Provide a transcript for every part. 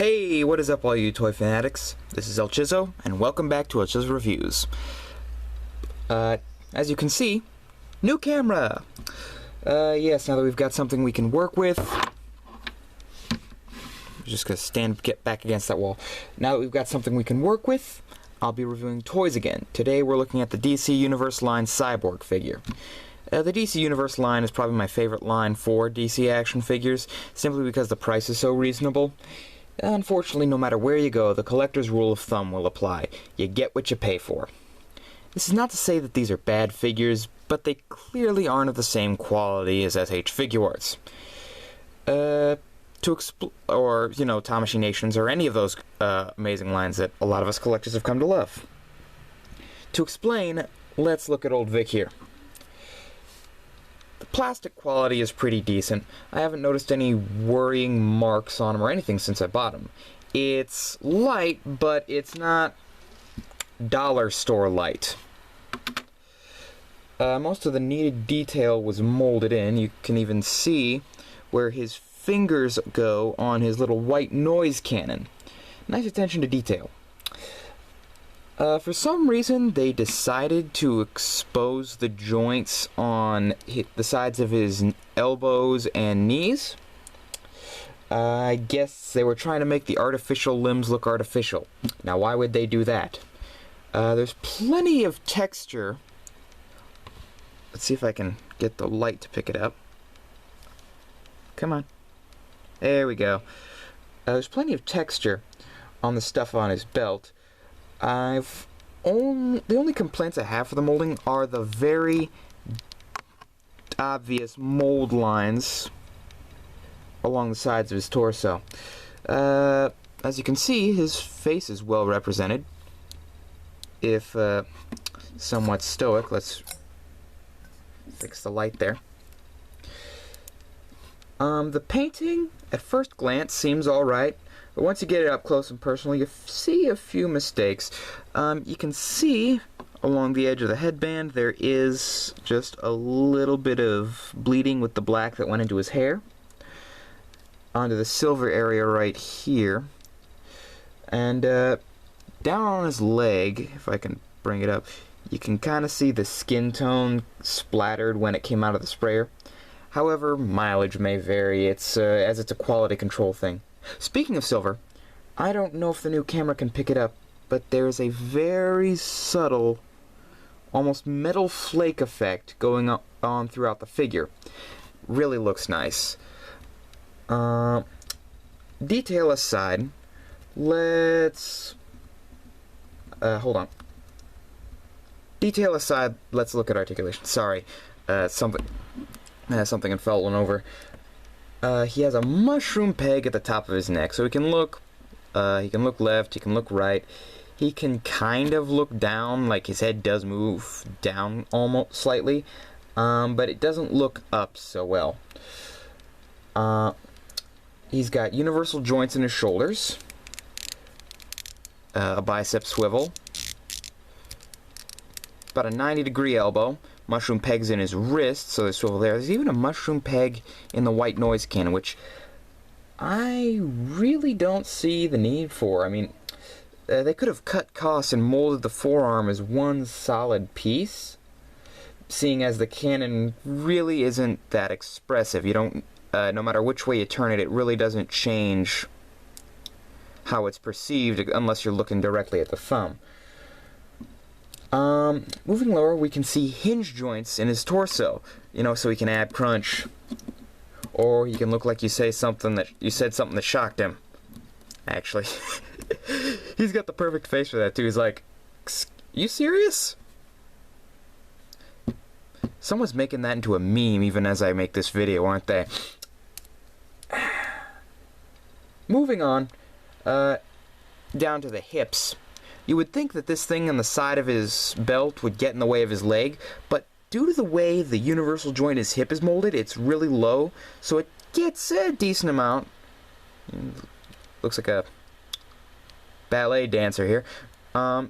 Hey, what is up all you toy fanatics? This is El Chizzo, and welcome back to El Chizzo Reviews. As you can see, new camera! Yes, now that we've got something we can work with... I'm just gonna get back against that wall. Now that we've got something we can work with, I'll be reviewing toys again. Today we're looking at the DC Universe line Cyborg figure. The DC Universe line is probably my favorite line for DC action figures, simply because the price is so reasonable. Unfortunately, no matter where you go, the collector's rule of thumb will apply. You get what you pay for. This is not to say that these are bad figures, but they clearly aren't of the same quality as SH Figuarts. Or, Tamashii Nations, or any of those amazing lines that a lot of us collectors have come to love. To explain, let's look at old Vic here. The plastic quality is pretty decent. I haven't noticed any worrying marks on him or anything since I bought him. It's light, but it's not dollar store light. Most of the needed detail was molded in. You can even see where his fingers go on his little white noise cannon. Nice attention to detail. For some reason, they decided to expose the joints on the sides of his elbows and knees. I guess they were trying to make the artificial limbs look artificial. Now, why would they do that? There's plenty of texture. Let's see if I can get the light to pick it up. Come on. There we go. There's plenty of texture on the stuff on his belt. The only complaints I have for the molding are the very obvious mold lines along the sides of his torso. As you can see, his face is well represented. If somewhat stoic, let's fix the light there. The painting, at first glance, seems alright. But once you get it up close and personal, you see a few mistakes. You can see along the edge of the headband there is just a little bit of bleeding with the black that went into his hair. Onto the silver area right here. And down on his leg, if I can bring it up, you can kind of see the skin tone splattered when it came out of the sprayer. However, mileage may vary, as it's a quality control thing. Speaking of silver, I don't know if the new camera can pick it up, but there's a very subtle, almost metal flake effect going on throughout the figure. Really looks nice. Detail aside, let's... hold on. Detail aside, let's look at articulation. Sorry, something had fallen over. He has a mushroom peg at the top of his neck, so he can look left, he can look right. He can kind of look down, like his head does move down almost slightly, but it doesn't look up so well. He's got universal joints in his shoulders, a bicep swivel, about a 90-degree elbow. Mushroom pegs in his wrist, so there's swivel there. There's even a mushroom peg in the white noise cannon, which I really don't see the need for. I mean, they could have cut costs and molded the forearm as one solid piece, seeing as the cannon really isn't that expressive. You don't, no matter which way you turn it, it really doesn't change how it's perceived unless you're looking directly at the thumb. Moving lower, we can see hinge joints in his torso, so he can add crunch. Or he can look like you said something that shocked him. Actually, he's got the perfect face for that too. He's like, "You serious?" Someone's making that into a meme even as I make this video, aren't they? Moving on, down to the hips. You would think that this thing on the side of his belt would get in the way of his leg, but due to the way the universal joint his hip is molded, it's really low, so it gets a decent amount. Looks like a ballet dancer here. So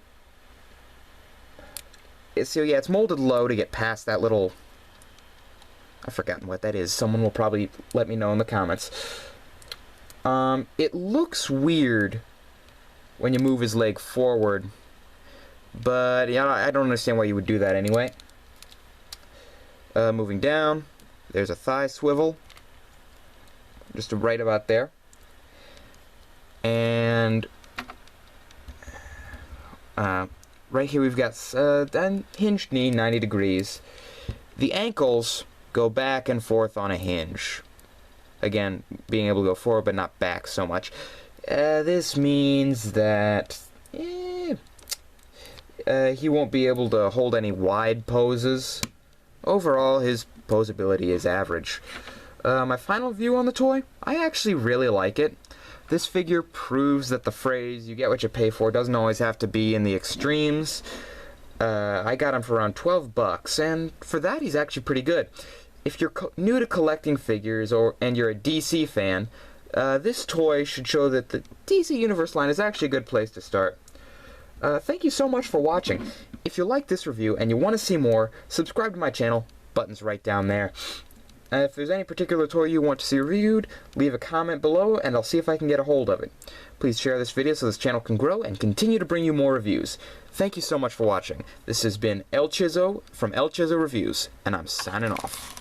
yeah, it's molded low to get past that little... I've forgotten what that is. Someone will probably let me know in the comments. It looks weird when you move his leg forward, but yeah, I don't understand why you would do that anyway. Moving down, there's a thigh swivel, just right about there. And right here we've got a hinged knee, 90 degrees. The ankles go back and forth on a hinge. Again, being able to go forward but not back so much. This means that he won't be able to hold any wide poses. Overall, his posability is average. My final view on the toy, I actually really like it. This figure proves that the phrase, you get what you pay for, doesn't always have to be in the extremes. I got him for around 12 bucks, and for that he's actually pretty good. If you're new to collecting figures and you're a DC fan, this toy should show that the DC Universe line is actually a good place to start. Thank you so much for watching. If you like this review and you want to see more, subscribe to my channel. Button's right down there. If there's any particular toy you want to see reviewed, leave a comment below and I'll see if I can get a hold of it. Please share this video so this channel can grow and continue to bring you more reviews. Thank you so much for watching. This has been El Chizzo from El Chizzo Reviews, and I'm signing off.